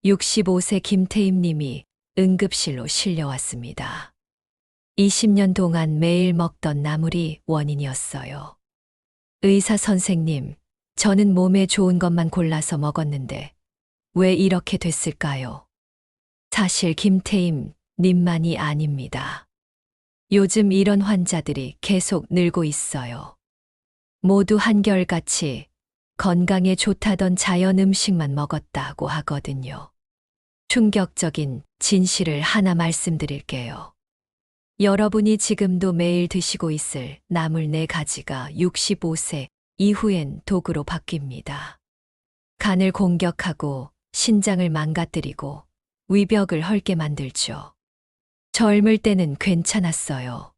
65세 김태임 님이 응급실로 실려왔습니다. 20년 동안 매일 먹던 나물이 원인이었어요. 의사 선생님, 저는 몸에 좋은 것만 골라서 먹었는데 왜 이렇게 됐을까요? 사실 김태임 님만이 아닙니다. 요즘 이런 환자들이 계속 늘고 있어요. 모두 한결같이 건강에 좋다던 자연 음식만 먹었다고 하거든요. 충격적인 진실을 하나 말씀드릴게요. 여러분이 지금도 매일 드시고 있을 나물 4가지가 65세 이후엔 독으로 바뀝니다. 간을 공격하고 신장을 망가뜨리고 위벽을 헐게 만들죠. 젊을 때는 괜찮았어요.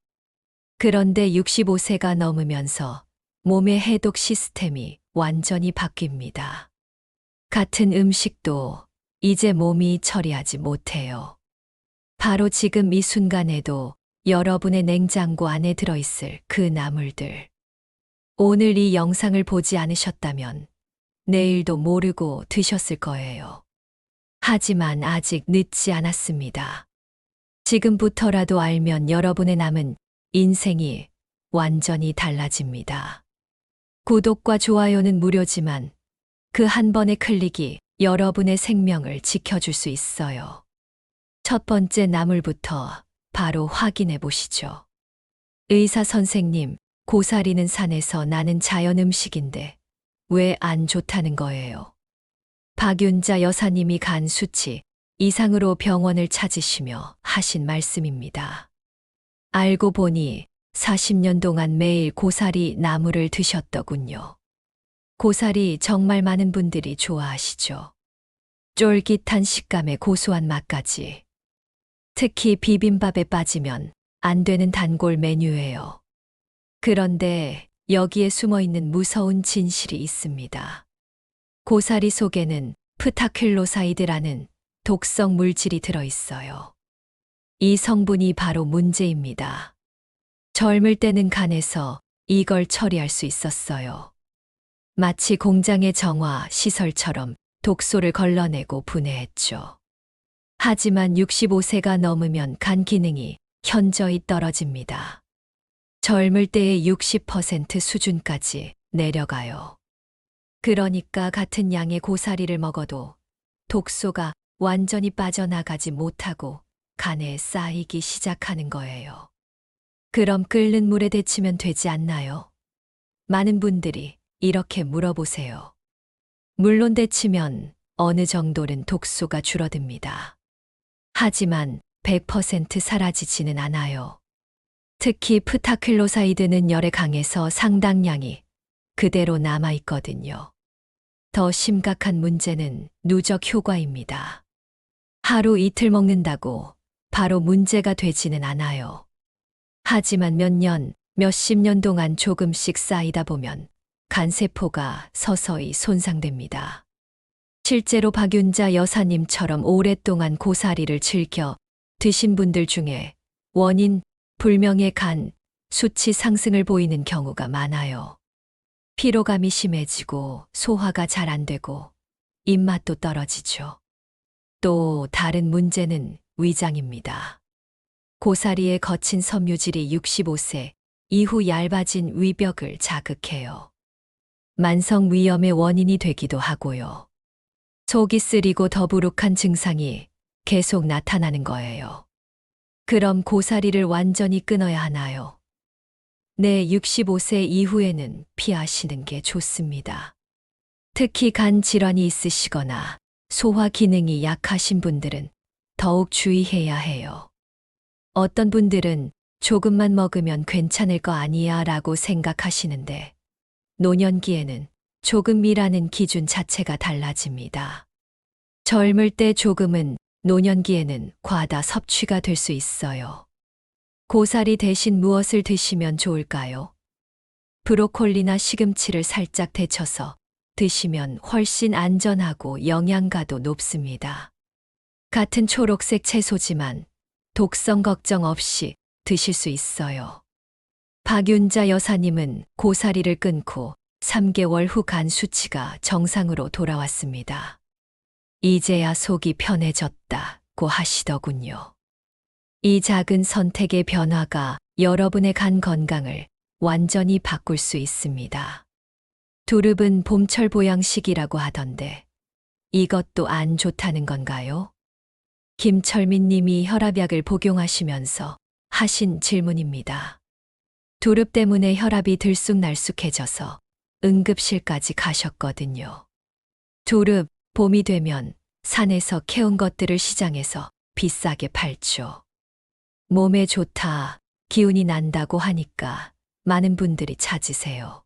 그런데 65세가 넘으면서 몸의 해독 시스템이 완전히 바뀝니다. 같은 음식도 이제 몸이 처리하지 못해요. 바로 지금 이 순간에도 여러분의 냉장고 안에 들어있을 그 나물들. 오늘 이 영상을 보지 않으셨다면 내일도 모르고 드셨을 거예요. 하지만 아직 늦지 않았습니다. 지금부터라도 알면 여러분의 남은 인생이 완전히 달라집니다. 구독과 좋아요는 무료지만 그 한 번의 클릭이 여러분의 생명을 지켜줄 수 있어요. 첫 번째 나물부터 바로 확인해 보시죠. 의사 선생님, 고사리는 산에서 나는 자연 음식인데 왜 안 좋다는 거예요? 박윤자 여사님이 간 수치 이상으로 병원을 찾으시며 하신 말씀입니다. 알고 보니 40년 동안 매일 고사리 나물을 드셨더군요. 고사리 정말 많은 분들이 좋아하시죠. 쫄깃한 식감에 고소한 맛까지. 특히 비빔밥에 빠지면 안 되는 단골 메뉴예요. 그런데 여기에 숨어 있는 무서운 진실이 있습니다. 고사리 속에는 프타클로사이드라는 독성 물질이 들어있어요. 이 성분이 바로 문제입니다. 젊을 때는 간에서 이걸 처리할 수 있었어요. 마치 공장의 정화 시설처럼 독소를 걸러내고 분해했죠. 하지만 65세가 넘으면 간 기능이 현저히 떨어집니다. 젊을 때의 60% 수준까지 내려가요. 그러니까 같은 양의 고사리를 먹어도 독소가 완전히 빠져나가지 못하고 간에 쌓이기 시작하는 거예요. 그럼 끓는 물에 데치면 되지 않나요? 많은 분들이 이렇게 물어보세요. 물론 데치면 어느 정도는 독소가 줄어듭니다. 하지만 100% 사라지지는 않아요. 특히 프타클로사이드는 열에 강해서 상당량이 그대로 남아있거든요. 더 심각한 문제는 누적 효과입니다. 하루 이틀 먹는다고 바로 문제가 되지는 않아요. 하지만 몇 년, 몇십 년 동안 조금씩 쌓이다 보면 간세포가 서서히 손상됩니다. 실제로 박윤자 여사님처럼 오랫동안 고사리를 즐겨 드신 분들 중에 원인 불명의 간 수치 상승을 보이는 경우가 많아요. 피로감이 심해지고 소화가 잘 안 되고 입맛도 떨어지죠. 또 다른 문제는 위장입니다. 고사리의 거친 섬유질이 65세 이후 얇아진 위벽을 자극해요. 만성 위염의 원인이 되기도 하고요. 속이 쓰리고 더부룩한 증상이 계속 나타나는 거예요. 그럼 고사리를 완전히 끊어야 하나요? 네, 65세 이후에는 피하시는 게 좋습니다. 특히 간 질환이 있으시거나 소화 기능이 약하신 분들은 더욱 주의해야 해요. 어떤 분들은 조금만 먹으면 괜찮을 거 아니야 라고 생각하시는데 노년기에는 조금이라는 기준 자체가 달라집니다. 젊을 때 조금은 노년기에는 과다 섭취가 될 수 있어요. 고사리 대신 무엇을 드시면 좋을까요? 브로콜리나 시금치를 살짝 데쳐서 드시면 훨씬 안전하고 영양가도 높습니다. 같은 초록색 채소지만 독성 걱정 없이 드실 수 있어요. 박윤자 여사님은 고사리를 끊고 3개월 후 간 수치가 정상으로 돌아왔습니다. 이제야 속이 편해졌다고 하시더군요. 이 작은 선택의 변화가 여러분의 간 건강을 완전히 바꿀 수 있습니다. 두릅은 봄철 보양식이라고 하던데 이것도 안 좋다는 건가요? 김철민 님이 혈압약을 복용하시면서 하신 질문입니다. 두릅 때문에 혈압이 들쑥날쑥해져서 응급실까지 가셨거든요. 두릅, 봄이 되면 산에서 캐온 것들을 시장에서 비싸게 팔죠. 몸에 좋다, 기운이 난다고 하니까 많은 분들이 찾으세요.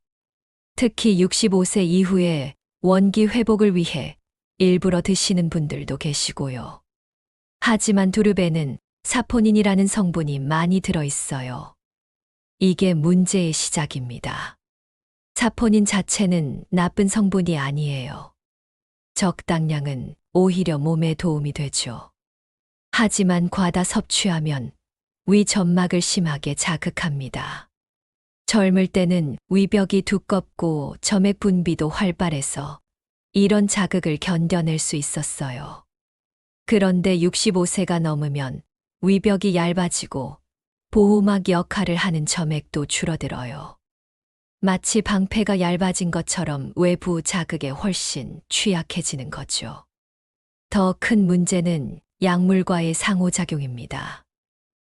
특히 65세 이후에 원기 회복을 위해 일부러 드시는 분들도 계시고요. 하지만 두릅에는 사포닌이라는 성분이 많이 들어있어요. 이게 문제의 시작입니다. 사포닌 자체는 나쁜 성분이 아니에요. 적당량은 오히려 몸에 도움이 되죠. 하지만 과다 섭취하면 위 점막을 심하게 자극합니다. 젊을 때는 위벽이 두껍고 점액 분비도 활발해서 이런 자극을 견뎌낼 수 있었어요. 그런데 65세가 넘으면 위벽이 얇아지고 보호막 역할을 하는 점액도 줄어들어요. 마치 방패가 얇아진 것처럼 외부 자극에 훨씬 취약해지는 거죠. 더 큰 문제는 약물과의 상호작용입니다.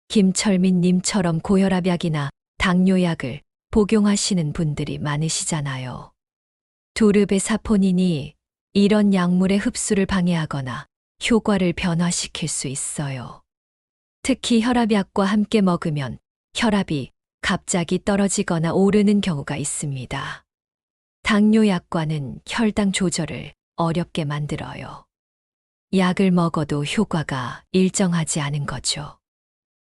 김철민 님처럼 고혈압약이나 당뇨약을 복용하시는 분들이 많으시잖아요. 두릅의 사포닌이 이런 약물의 흡수를 방해하거나 효과를 변화시킬 수 있어요. 특히 혈압약과 함께 먹으면 혈압이 갑자기 떨어지거나 오르는 경우가 있습니다. 당뇨약과는 혈당 조절을 어렵게 만들어요. 약을 먹어도 효과가 일정하지 않은 거죠.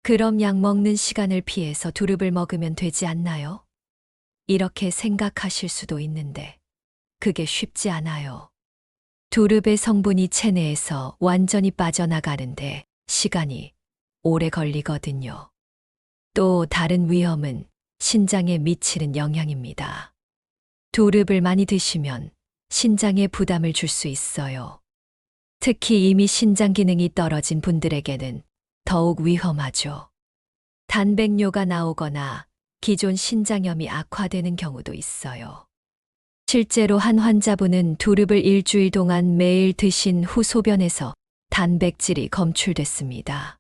그럼 약 먹는 시간을 피해서 두릅을 먹으면 되지 않나요? 이렇게 생각하실 수도 있는데 그게 쉽지 않아요. 두릅의 성분이 체내에서 완전히 빠져나가는데 시간이 오래 걸리거든요. 또 다른 위험은 신장에 미치는 영향입니다. 두릅을 많이 드시면 신장에 부담을 줄 수 있어요. 특히 이미 신장 기능이 떨어진 분들에게는 더욱 위험하죠. 단백뇨가 나오거나 기존 신장염이 악화되는 경우도 있어요. 실제로 한 환자분은 두릅을 일주일 동안 매일 드신 후 소변에서 단백질이 검출됐습니다.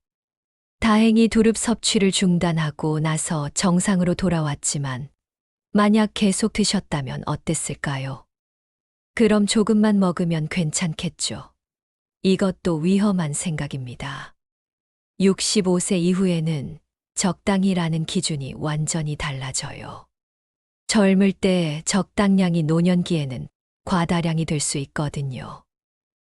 다행히 두릅 섭취를 중단하고 나서 정상으로 돌아왔지만 만약 계속 드셨다면 어땠을까요? 그럼 조금만 먹으면 괜찮겠죠. 이것도 위험한 생각입니다. 65세 이후에는 적당히라는 기준이 완전히 달라져요. 젊을 때 적당량이 노년기에는 과다량이 될 수 있거든요.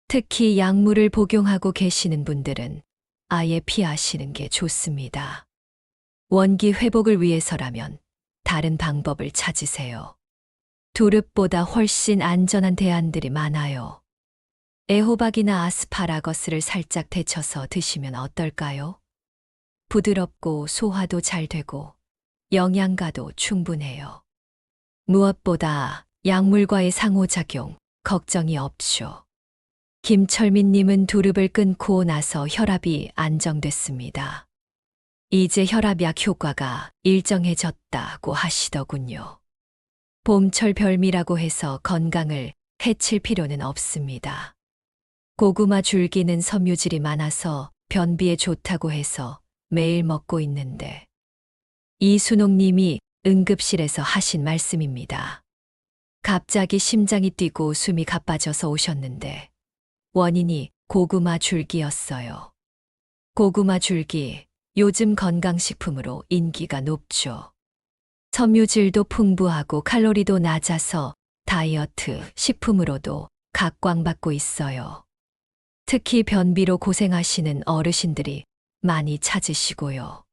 특히 약물을 복용하고 계시는 분들은 아예 피하시는 게 좋습니다. 원기 회복을 위해서라면 다른 방법을 찾으세요. 두릅보다 훨씬 안전한 대안들이 많아요. 애호박이나 아스파라거스를 살짝 데쳐서 드시면 어떨까요? 부드럽고 소화도 잘 되고 영양가도 충분해요. 무엇보다 약물과의 상호작용, 걱정이 없죠. 김철민 님은 두릅을 끊고 나서 혈압이 안정됐습니다. 이제 혈압약 효과가 일정해졌다고 하시더군요. 봄철 별미라고 해서 건강을 해칠 필요는 없습니다. 고구마 줄기는 섬유질이 많아서 변비에 좋다고 해서 매일 먹고 있는데 이순옥 님이 응급실에서 하신 말씀입니다. 갑자기 심장이 뛰고 숨이 가빠져서 오셨는데 원인이 고구마 줄기였어요. 고구마 줄기, 요즘 건강식품으로 인기가 높죠. 섬유질도 풍부하고 칼로리도 낮아서 다이어트 식품으로도 각광받고 있어요. 특히 변비로 고생하시는 어르신들이 많이 찾으시고요.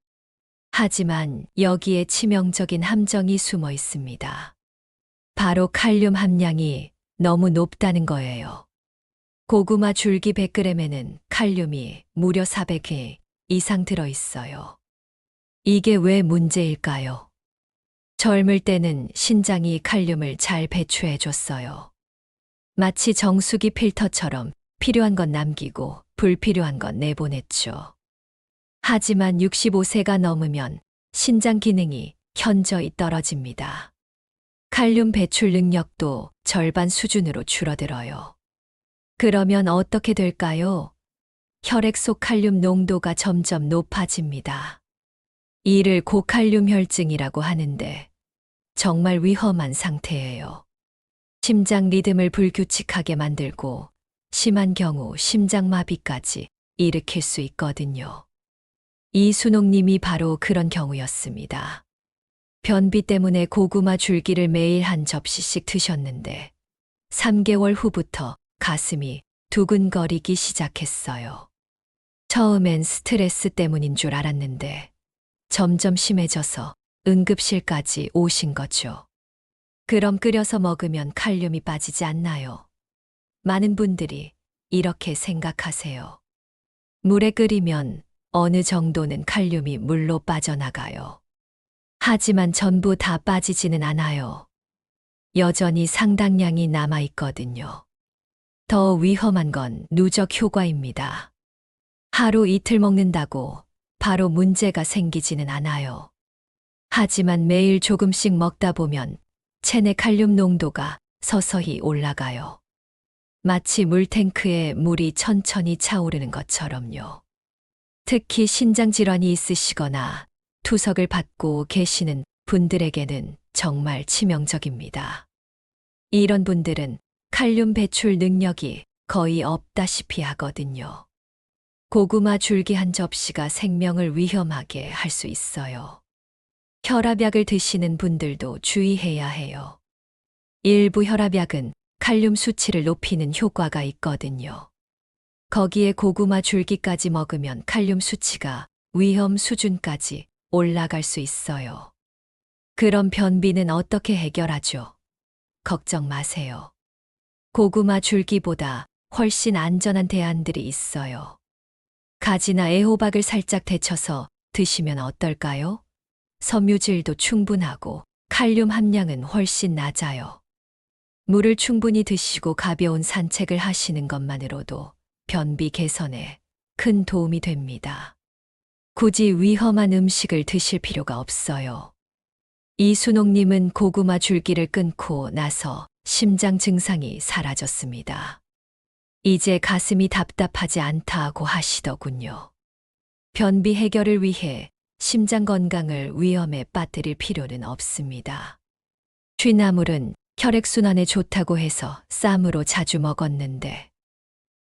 하지만 여기에 치명적인 함정이 숨어 있습니다. 바로 칼륨 함량이 너무 높다는 거예요. 고구마 줄기 100g에는 칼륨이 무려 400회 이상 들어있어요. 이게 왜 문제일까요? 젊을 때는 신장이 칼륨을 잘 배출해 줬어요. 마치 정수기 필터처럼 필요한 건 남기고 불필요한 건 내보냈죠. 하지만 65세가 넘으면 신장 기능이 현저히 떨어집니다. 칼륨 배출 능력도 절반 수준으로 줄어들어요. 그러면 어떻게 될까요? 혈액 속 칼륨 농도가 점점 높아집니다. 이를 고칼륨 혈증이라고 하는데 정말 위험한 상태예요. 심장 리듬을 불규칙하게 만들고 심한 경우 심장마비까지 일으킬 수 있거든요. 이순옥님이 바로 그런 경우였습니다. 변비 때문에 고구마 줄기를 매일 한 접시씩 드셨는데 3개월 후부터 가슴이 두근거리기 시작했어요. 처음엔 스트레스 때문인 줄 알았는데 점점 심해져서 응급실까지 오신 거죠. 그럼 끓여서 먹으면 칼륨이 빠지지 않나요? 많은 분들이 이렇게 생각하세요. 물에 끓이면 어느 정도는 칼륨이 물로 빠져나가요. 하지만 전부 다 빠지지는 않아요. 여전히 상당량이 남아있거든요. 더 위험한 건 누적 효과입니다. 하루 이틀 먹는다고 바로 문제가 생기지는 않아요. 하지만 매일 조금씩 먹다 보면 체내 칼륨 농도가 서서히 올라가요. 마치 물탱크에 물이 천천히 차오르는 것처럼요. 특히 신장질환이 있으시거나 투석을 받고 계시는 분들에게는 정말 치명적입니다. 이런 분들은 칼륨 배출 능력이 거의 없다시피 하거든요. 고구마 줄기 한 접시가 생명을 위험하게 할 수 있어요. 혈압약을 드시는 분들도 주의해야 해요. 일부 혈압약은 칼륨 수치를 높이는 효과가 있거든요. 거기에 고구마 줄기까지 먹으면 칼륨 수치가 위험 수준까지 올라갈 수 있어요. 그럼 변비는 어떻게 해결하죠? 걱정 마세요. 고구마 줄기보다 훨씬 안전한 대안들이 있어요. 가지나 애호박을 살짝 데쳐서 드시면 어떨까요? 섬유질도 충분하고 칼륨 함량은 훨씬 낮아요. 물을 충분히 드시고 가벼운 산책을 하시는 것만으로도 변비 개선에 큰 도움이 됩니다. 굳이 위험한 음식을 드실 필요가 없어요. 이순옥님은 고구마 줄기를 끊고 나서 심장 증상이 사라졌습니다. 이제 가슴이 답답하지 않다고 하시더군요. 변비 해결을 위해 심장 건강을 위험에 빠뜨릴 필요는 없습니다. 취나물은 혈액순환에 좋다고 해서 쌈으로 자주 먹었는데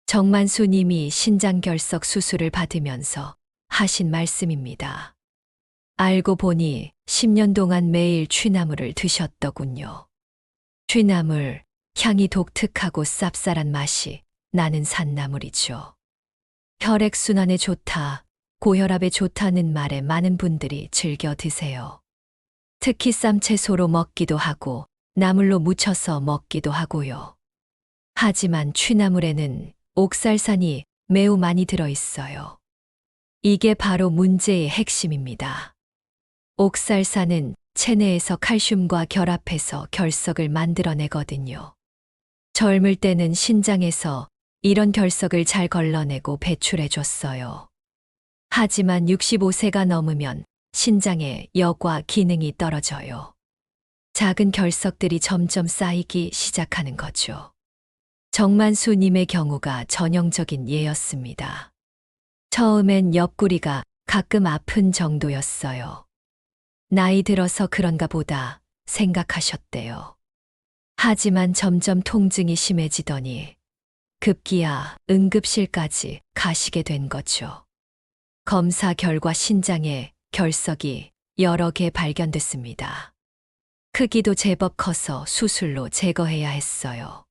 정만수 님이 신장결석 수술을 받으면서 하신 말씀입니다. 알고 보니 10년 동안 매일 취나물을 드셨더군요. 취나물, 향이 독특하고 쌉쌀한 맛이 나는 산나물이죠. 혈액순환에 좋다, 고혈압에 좋다는 말에 많은 분들이 즐겨 드세요. 특히 쌈채소로 먹기도 하고 나물로 무쳐서 먹기도 하고요. 하지만 취나물에는 옥살산이 매우 많이 들어있어요. 이게 바로 문제의 핵심입니다. 옥살산은 체내에서 칼슘과 결합해서 결석을 만들어내거든요. 젊을 때는 신장에서 이런 결석을 잘 걸러내고 배출해줬어요. 하지만 65세가 넘으면 신장의 여과 기능이 떨어져요. 작은 결석들이 점점 쌓이기 시작하는 거죠. 정만수님의 경우가 전형적인 예였습니다. 처음엔 옆구리가 가끔 아픈 정도였어요. 나이 들어서 그런가 보다 생각하셨대요. 하지만 점점 통증이 심해지더니 급기야 응급실까지 가시게 된 거죠. 검사 결과 신장에 결석이 여러 개 발견됐습니다. 크기도 제법 커서 수술로 제거해야 했어요.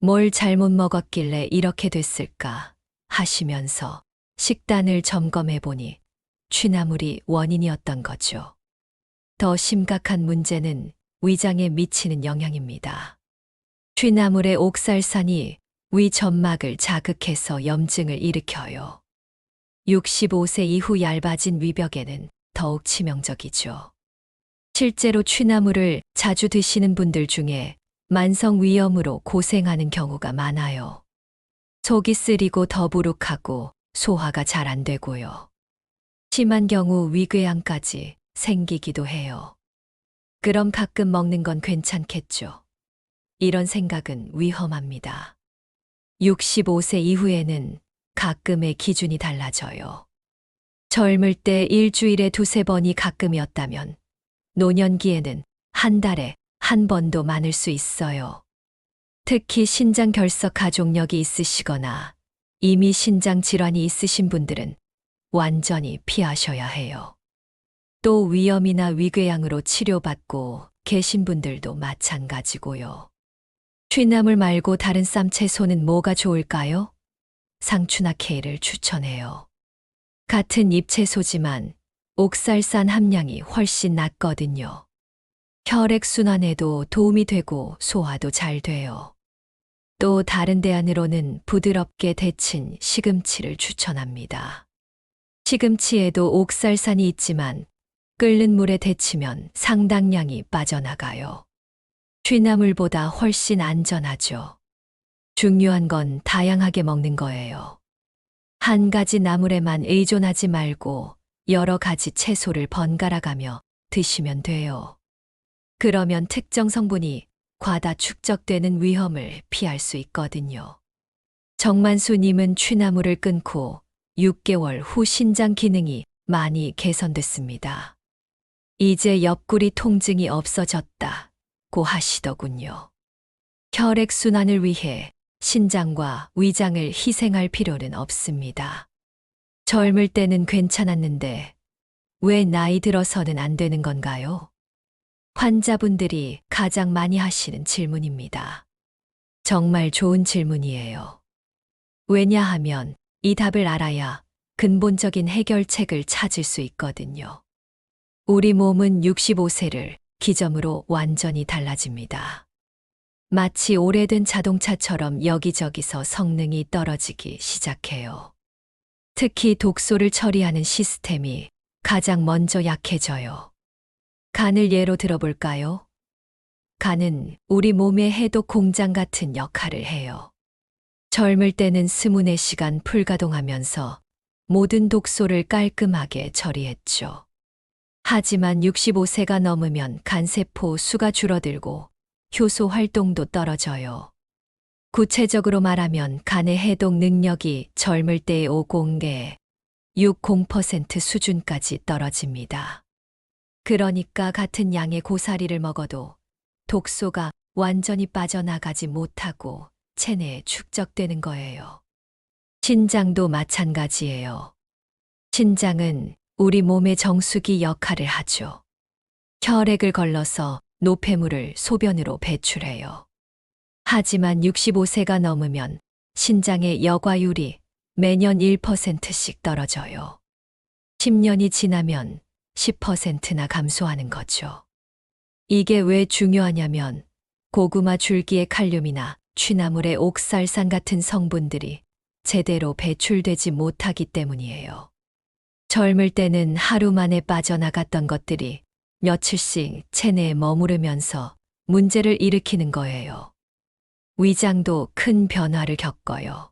뭘 잘못 먹었길래 이렇게 됐을까 하시면서 식단을 점검해 보니 취나물이 원인이었던 거죠. 더 심각한 문제는 위장에 미치는 영향입니다. 취나물의 옥살산이 위 점막을 자극해서 염증을 일으켜요. 65세 이후 얇아진 위벽에는 더욱 치명적이죠. 실제로 취나물을 자주 드시는 분들 중에 만성 위염으로 고생하는 경우가 많아요. 속이 쓰리고 더부룩하고 소화가 잘 안 되고요. 심한 경우 위궤양까지 생기기도 해요. 그럼 가끔 먹는 건 괜찮겠죠. 이런 생각은 위험합니다. 65세 이후에는 가끔의 기준이 달라져요. 젊을 때 일주일에 두세 번이 가끔이었다면 노년기에는 한 달에 한 번도 많을 수 있어요. 특히 신장 결석 가족력이 있으시거나 이미 신장 질환이 있으신 분들은 완전히 피하셔야 해요. 또 위염이나 위궤양으로 치료받고 계신 분들도 마찬가지고요. 취나물 말고 다른 쌈 채소는 뭐가 좋을까요? 상추나 케일을 추천해요. 같은 잎채소지만 옥살산 함량이 훨씬 낮거든요. 혈액순환에도 도움이 되고 소화도 잘 돼요. 또 다른 대안으로는 부드럽게 데친 시금치를 추천합니다. 시금치에도 옥살산이 있지만 끓는 물에 데치면 상당량이 빠져나가요. 취나물보다 훨씬 안전하죠. 중요한 건 다양하게 먹는 거예요. 한 가지 나물에만 의존하지 말고 여러 가지 채소를 번갈아 가며 드시면 돼요. 그러면 특정 성분이 과다 축적되는 위험을 피할 수 있거든요. 정만수님은 취나물을 끊고 6개월 후 신장 기능이 많이 개선됐습니다. 이제 옆구리 통증이 없어졌다고 하시더군요. 혈액순환을 위해 신장과 위장을 희생할 필요는 없습니다. 젊을 때는 괜찮았는데 왜 나이 들어서는 안 되는 건가요? 환자분들이 가장 많이 하시는 질문입니다. 정말 좋은 질문이에요. 왜냐하면 이 답을 알아야 근본적인 해결책을 찾을 수 있거든요. 우리 몸은 65세를 기점으로 완전히 달라집니다. 마치 오래된 자동차처럼 여기저기서 성능이 떨어지기 시작해요. 특히 독소를 처리하는 시스템이 가장 먼저 약해져요. 간을 예로 들어볼까요? 간은 우리 몸의 해독 공장 같은 역할을 해요. 젊을 때는 24시간 풀가동하면서 모든 독소를 깔끔하게 처리했죠. 하지만 65세가 넘으면 간세포 수가 줄어들고 효소 활동도 떨어져요. 구체적으로 말하면 간의 해독 능력이 젊을 때의 60% 수준까지 떨어집니다. 그러니까 같은 양의 고사리를 먹어도 독소가 완전히 빠져나가지 못하고 체내에 축적되는 거예요. 신장도 마찬가지예요. 신장은 우리 몸의 정수기 역할을 하죠. 혈액을 걸러서 노폐물을 소변으로 배출해요. 하지만 65세가 넘으면 신장의 여과율이 매년 1%씩 떨어져요. 10년이 지나면 10%나 감소하는 거죠. 이게 왜 중요하냐면 고구마 줄기의 칼륨이나 취나물의 옥살산 같은 성분들이 제대로 배출되지 못하기 때문이에요. 젊을 때는 하루 만에 빠져나갔던 것들이 며칠씩 체내에 머무르면서 문제를 일으키는 거예요. 위장도 큰 변화를 겪어요.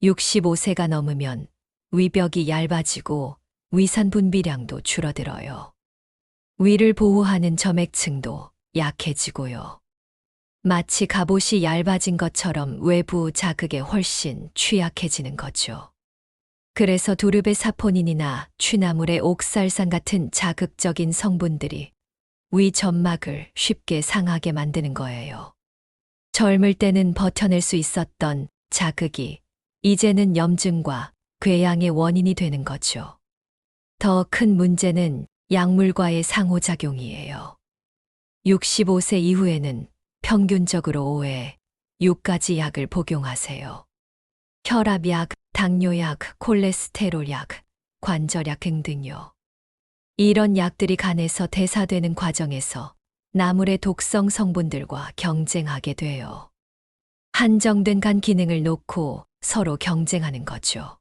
65세가 넘으면 위벽이 얇아지고 위산 분비량도 줄어들어요. 위를 보호하는 점액층도 약해지고요. 마치 갑옷이 얇아진 것처럼 외부 자극에 훨씬 취약해지는 거죠. 그래서 두릅의 사포닌이나 취나물의 옥살산 같은 자극적인 성분들이 위 점막을 쉽게 상하게 만드는 거예요. 젊을 때는 버텨낼 수 있었던 자극이 이제는 염증과 궤양의 원인이 되는 거죠. 더 큰 문제는 약물과의 상호작용이에요. 65세 이후에는 평균적으로 5회 6가지 약을 복용하세요. 혈압약, 당뇨약, 콜레스테롤약, 관절약 등등요. 이런 약들이 간에서 대사되는 과정에서 나물의 독성 성분들과 경쟁하게 돼요. 한정된 간 기능을 놓고 서로 경쟁하는 거죠.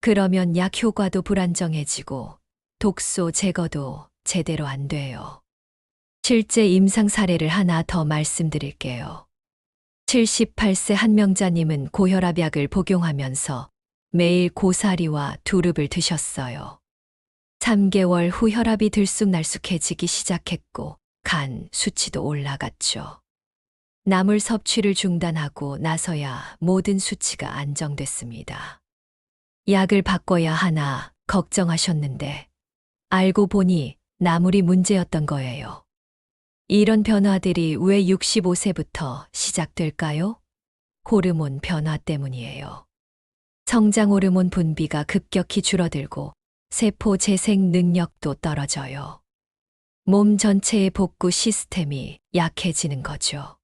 그러면 약 효과도 불안정해지고 독소 제거도 제대로 안 돼요. 실제 임상 사례를 하나 더 말씀드릴게요. 78세 한명자님은 고혈압약을 복용하면서 매일 고사리와 두릅을 드셨어요. 3개월 후 혈압이 들쑥날쑥해지기 시작했고 간 수치도 올라갔죠. 나물 섭취를 중단하고 나서야 모든 수치가 안정됐습니다. 약을 바꿔야 하나 걱정하셨는데 알고 보니 나물이 문제였던 거예요. 이런 변화들이 왜 65세부터 시작될까요? 호르몬 변화 때문이에요. 성장 호르몬 분비가 급격히 줄어들고 세포 재생 능력도 떨어져요. 몸 전체의 복구 시스템이 약해지는 거죠.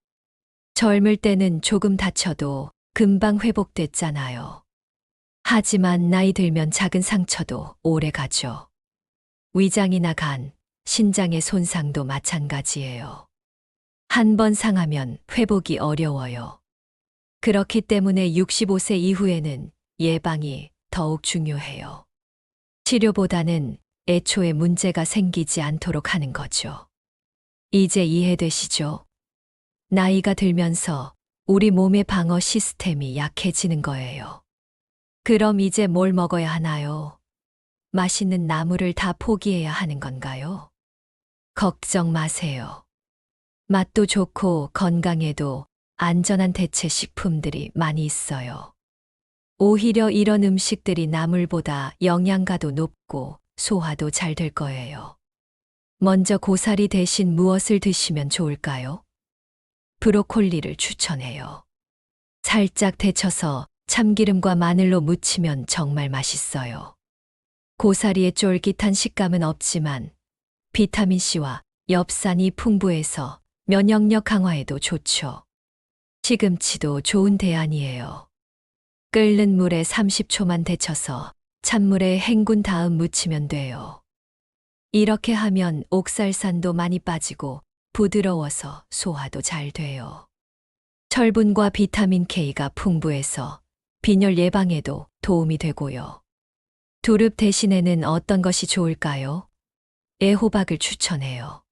젊을 때는 조금 다쳐도 금방 회복됐잖아요. 하지만 나이 들면 작은 상처도 오래 가죠. 위장이나 간, 신장의 손상도 마찬가지예요. 한 번 상하면 회복이 어려워요. 그렇기 때문에 65세 이후에는 예방이 더욱 중요해요. 치료보다는 애초에 문제가 생기지 않도록 하는 거죠. 이제 이해되시죠? 나이가 들면서 우리 몸의 방어 시스템이 약해지는 거예요. 그럼 이제 뭘 먹어야 하나요? 맛있는 나물을 다 포기해야 하는 건가요? 걱정 마세요. 맛도 좋고 건강에도 안전한 대체 식품들이 많이 있어요. 오히려 이런 음식들이 나물보다 영양가도 높고 소화도 잘 될 거예요. 먼저 고사리 대신 무엇을 드시면 좋을까요? 브로콜리를 추천해요. 살짝 데쳐서 참기름과 마늘로 무치면 정말 맛있어요. 고사리의 쫄깃한 식감은 없지만 비타민C와 엽산이 풍부해서 면역력 강화에도 좋죠. 시금치도 좋은 대안이에요. 끓는 물에 30초만 데쳐서 찬물에 헹군 다음 무치면 돼요. 이렇게 하면 옥살산도 많이 빠지고 부드러워서 소화도 잘 돼요. 철분과 비타민 K가 풍부해서 빈혈 예방에도 도움이 되고요. 두릅 대신에는 어떤 것이 좋을까요? 애호박을 추천해요.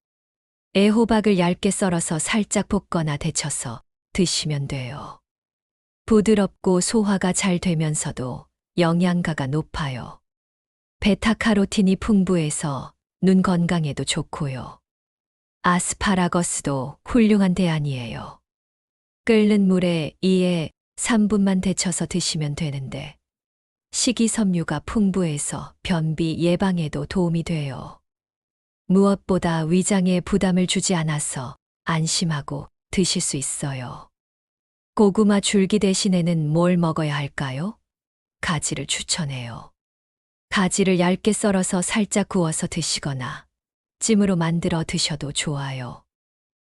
애호박을 얇게 썰어서 살짝 볶거나 데쳐서 드시면 돼요. 부드럽고 소화가 잘 되면서도 영양가가 높아요. 베타카로틴이 풍부해서 눈 건강에도 좋고요. 아스파라거스도 훌륭한 대안이에요. 끓는 물에 2에 3분만 데쳐서 드시면 되는데 식이섬유가 풍부해서 변비 예방에도 도움이 돼요. 무엇보다 위장에 부담을 주지 않아서 안심하고 드실 수 있어요. 고구마 줄기 대신에는 뭘 먹어야 할까요? 가지를 추천해요. 가지를 얇게 썰어서 살짝 구워서 드시거나 찜으로 만들어 드셔도 좋아요.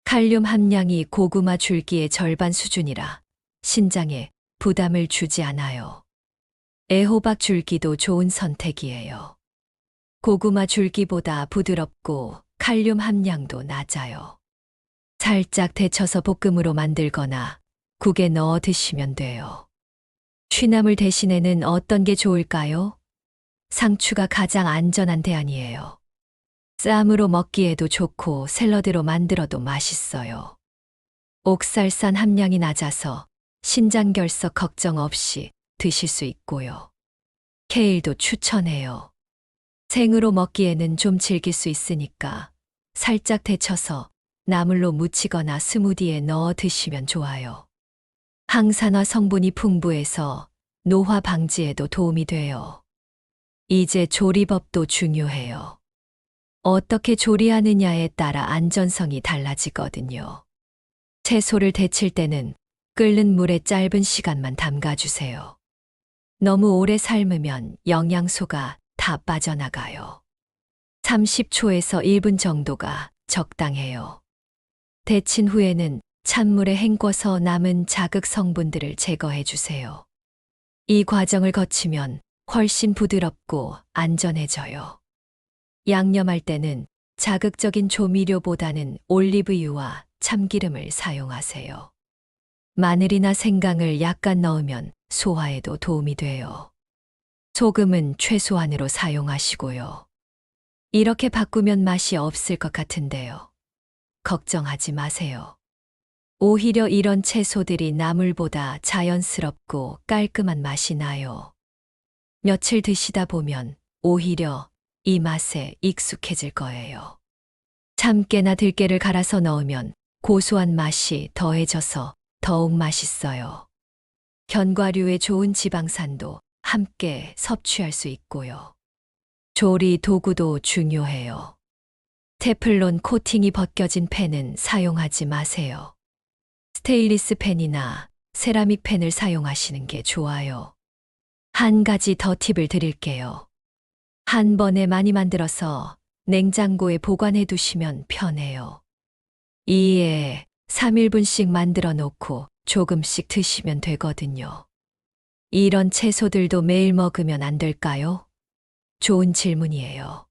칼륨 함량이 고구마 줄기의 절반 수준이라 신장에 부담을 주지 않아요. 애호박 줄기도 좋은 선택이에요. 고구마 줄기보다 부드럽고 칼륨 함량도 낮아요. 살짝 데쳐서 볶음으로 만들거나 국에 넣어 드시면 돼요. 취나물 대신에는 어떤 게 좋을까요? 상추가 가장 안전한 대안이에요. 쌈으로 먹기에도 좋고 샐러드로 만들어도 맛있어요. 옥살산 함량이 낮아서 신장결석 걱정 없이 드실 수 있고요. 케일도 추천해요. 생으로 먹기에는 좀 질길 수 있으니까 살짝 데쳐서 나물로 무치거나 스무디에 넣어 드시면 좋아요. 항산화 성분이 풍부해서 노화 방지에도 도움이 돼요. 이제 조리법도 중요해요. 어떻게 조리하느냐에 따라 안전성이 달라지거든요. 채소를 데칠 때는 끓는 물에 짧은 시간만 담가주세요. 너무 오래 삶으면 영양소가 다 빠져나가요. 30초에서 1분 정도가 적당해요. 데친 후에는 찬물에 헹궈서 남은 자극 성분들을 제거해 주세요. 이 과정을 거치면 훨씬 부드럽고 안전해져요. 양념할 때는 자극적인 조미료보다는 올리브유와 참기름을 사용하세요. 마늘이나 생강을 약간 넣으면 소화에도 도움이 돼요. 소금은 최소한으로 사용하시고요. 이렇게 바꾸면 맛이 없을 것 같은데요. 걱정하지 마세요. 오히려 이런 채소들이 나물보다 자연스럽고 깔끔한 맛이 나요. 며칠 드시다 보면 오히려 이 맛에 익숙해질 거예요. 참깨나 들깨를 갈아서 넣으면 고소한 맛이 더해져서 더욱 맛있어요. 견과류의 좋은 지방산도 함께 섭취할 수 있고요. 조리 도구도 중요해요. 테플론 코팅이 벗겨진 팬은 사용하지 마세요. 스테인리스 팬이나 세라믹 팬을 사용하시는 게 좋아요. 한 가지 더 팁을 드릴게요. 한 번에 많이 만들어서 냉장고에 보관해 두시면 편해요. 2에 3일분씩 만들어 놓고 조금씩 드시면 되거든요. 이런 채소들도 매일 먹으면 안 될까요? 좋은 질문이에요.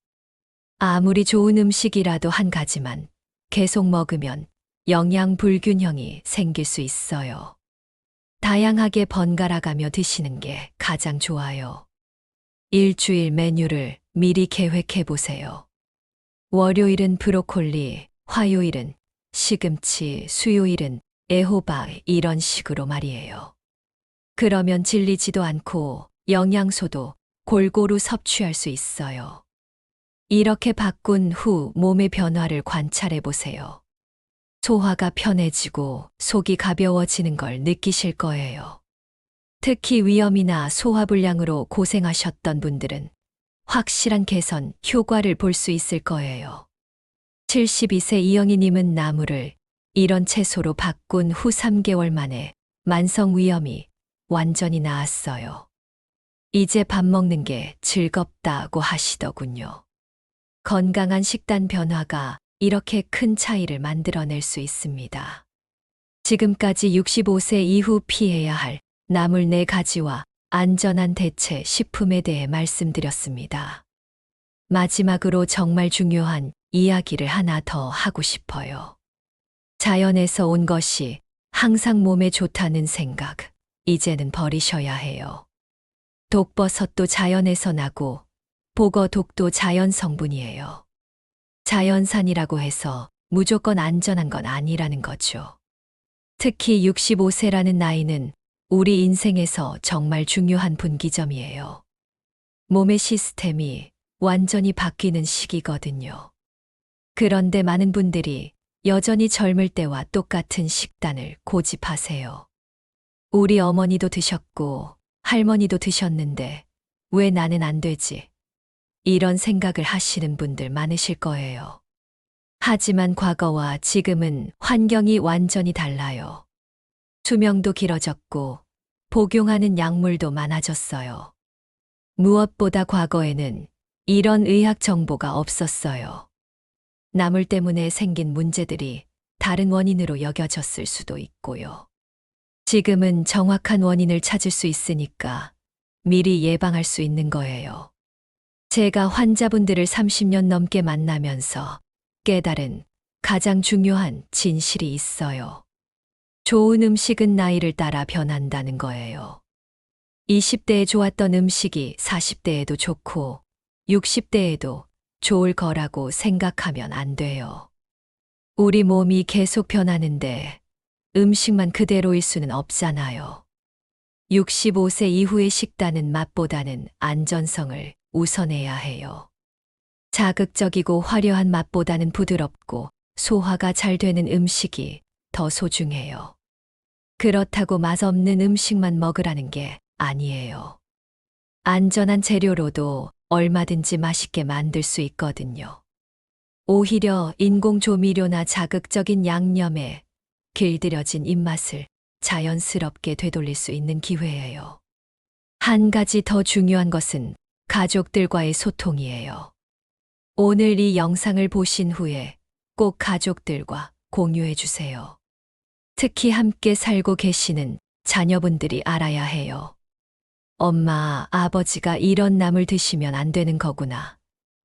아무리 좋은 음식이라도 한 가지만 계속 먹으면 영양 불균형이 생길 수 있어요. 다양하게 번갈아 가며 드시는 게 가장 좋아요. 일주일 메뉴를 미리 계획해 보세요. 월요일은 브로콜리, 화요일은 시금치, 수요일은 애호박 이런 식으로 말이에요. 그러면 질리지도 않고 영양소도 골고루 섭취할 수 있어요. 이렇게 바꾼 후 몸의 변화를 관찰해 보세요. 소화가 편해지고 속이 가벼워지는 걸 느끼실 거예요. 특히 위염이나 소화불량으로 고생하셨던 분들은 확실한 개선 효과를 볼 수 있을 거예요. 72세 이영희님은 나물을 이런 채소로 바꾼 후 3개월 만에 만성 위염이 완전히 나았어요. 이제 밥 먹는 게 즐겁다고 하시더군요. 건강한 식단 변화가 이렇게 큰 차이를 만들어낼 수 있습니다. 지금까지 65세 이후 피해야 할 나물 4가지와 안전한 대체 식품에 대해 말씀드렸습니다. 마지막으로 정말 중요한 이야기를 하나 더 하고 싶어요. 자연에서 온 것이 항상 몸에 좋다는 생각, 이제는 버리셔야 해요. 독버섯도 자연에서 나고 보거독도 자연 성분이에요. 자연산이라고 해서 무조건 안전한 건 아니라는 거죠. 특히 65세라는 나이는 우리 인생에서 정말 중요한 분기점이에요. 몸의 시스템이 완전히 바뀌는 시기거든요. 그런데 많은 분들이 여전히 젊을 때와 똑같은 식단을 고집하세요. 우리 어머니도 드셨고 할머니도 드셨는데 왜 나는 안 되지? 이런 생각을 하시는 분들 많으실 거예요. 하지만 과거와 지금은 환경이 완전히 달라요. 수명도 길어졌고 복용하는 약물도 많아졌어요. 무엇보다 과거에는 이런 의학 정보가 없었어요. 나물 때문에 생긴 문제들이 다른 원인으로 여겨졌을 수도 있고요. 지금은 정확한 원인을 찾을 수 있으니까 미리 예방할 수 있는 거예요. 제가 환자분들을 30년 넘게 만나면서 깨달은 가장 중요한 진실이 있어요. 좋은 음식은 나이를 따라 변한다는 거예요. 20대에 좋았던 음식이 40대에도 좋고 60대에도 좋을 거라고 생각하면 안 돼요. 우리 몸이 계속 변하는데 음식만 그대로일 수는 없잖아요. 65세 이후의 식단은 맛보다는 안전성을 우선해야 해요. 자극적이고 화려한 맛보다는 부드럽고 소화가 잘 되는 음식이 더 소중해요. 그렇다고 맛없는 음식만 먹으라는 게 아니에요. 안전한 재료로도 얼마든지 맛있게 만들 수 있거든요. 오히려 인공 조미료나 자극적인 양념에 길들여진 입맛을 자연스럽게 되돌릴 수 있는 기회예요. 한 가지 더 중요한 것은 가족들과의 소통이에요. 오늘 이 영상을 보신 후에 꼭 가족들과 공유해 주세요. 특히 함께 살고 계시는 자녀분들이 알아야 해요. 엄마, 아버지가 이런 나물 드시면 안 되는 거구나.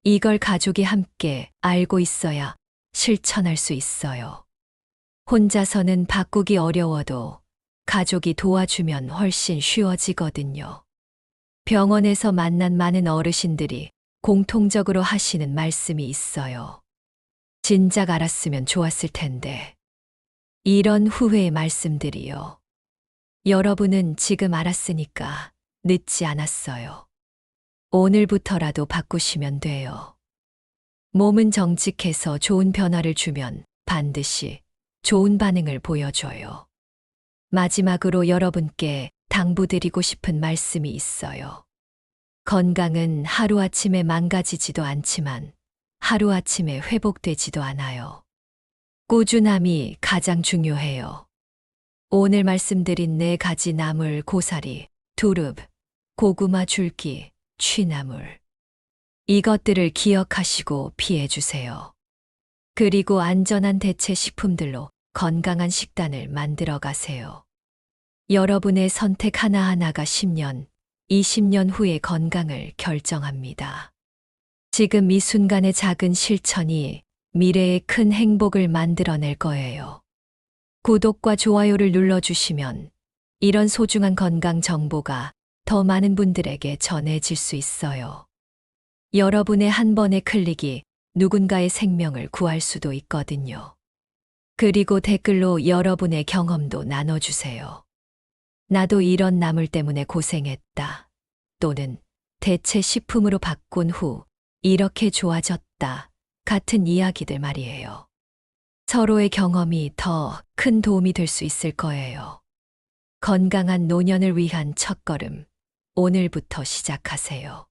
이걸 가족이 함께 알고 있어야 실천할 수 있어요. 혼자서는 바꾸기 어려워도 가족이 도와주면 훨씬 쉬워지거든요. 병원에서 만난 많은 어르신들이 공통적으로 하시는 말씀이 있어요. 진작 알았으면 좋았을 텐데. 이런 후회의 말씀들이요. 여러분은 지금 알았으니까 늦지 않았어요. 오늘부터라도 바꾸시면 돼요. 몸은 정직해서 좋은 변화를 주면 반드시 좋은 반응을 보여줘요. 마지막으로 여러분께 당부드리고 싶은 말씀이 있어요. 건강은 하루아침에 망가지지도 않지만 하루아침에 회복되지도 않아요. 꾸준함이 가장 중요해요. 오늘 말씀드린 4가지 나물, 고사리, 두릅, 고구마 줄기, 취나물. 이것들을 기억하시고 피해 주세요. 그리고 안전한 대체 식품들로 건강한 식단을 만들어 가세요. 여러분의 선택 하나하나가 10년, 20년 후의 건강을 결정합니다. 지금 이 순간의 작은 실천이 미래의 큰 행복을 만들어낼 거예요. 구독과 좋아요를 눌러주시면 이런 소중한 건강 정보가 더 많은 분들에게 전해질 수 있어요. 여러분의 한 번의 클릭이 누군가의 생명을 구할 수도 있거든요. 그리고 댓글로 여러분의 경험도 나눠주세요. 나도 이런 나물 때문에 고생했다. 또는 대체 식품으로 바꾼 후 이렇게 좋아졌다. 같은 이야기들 말이에요. 서로의 경험이 더 큰 도움이 될 수 있을 거예요. 건강한 노년을 위한 첫걸음, 오늘부터 시작하세요.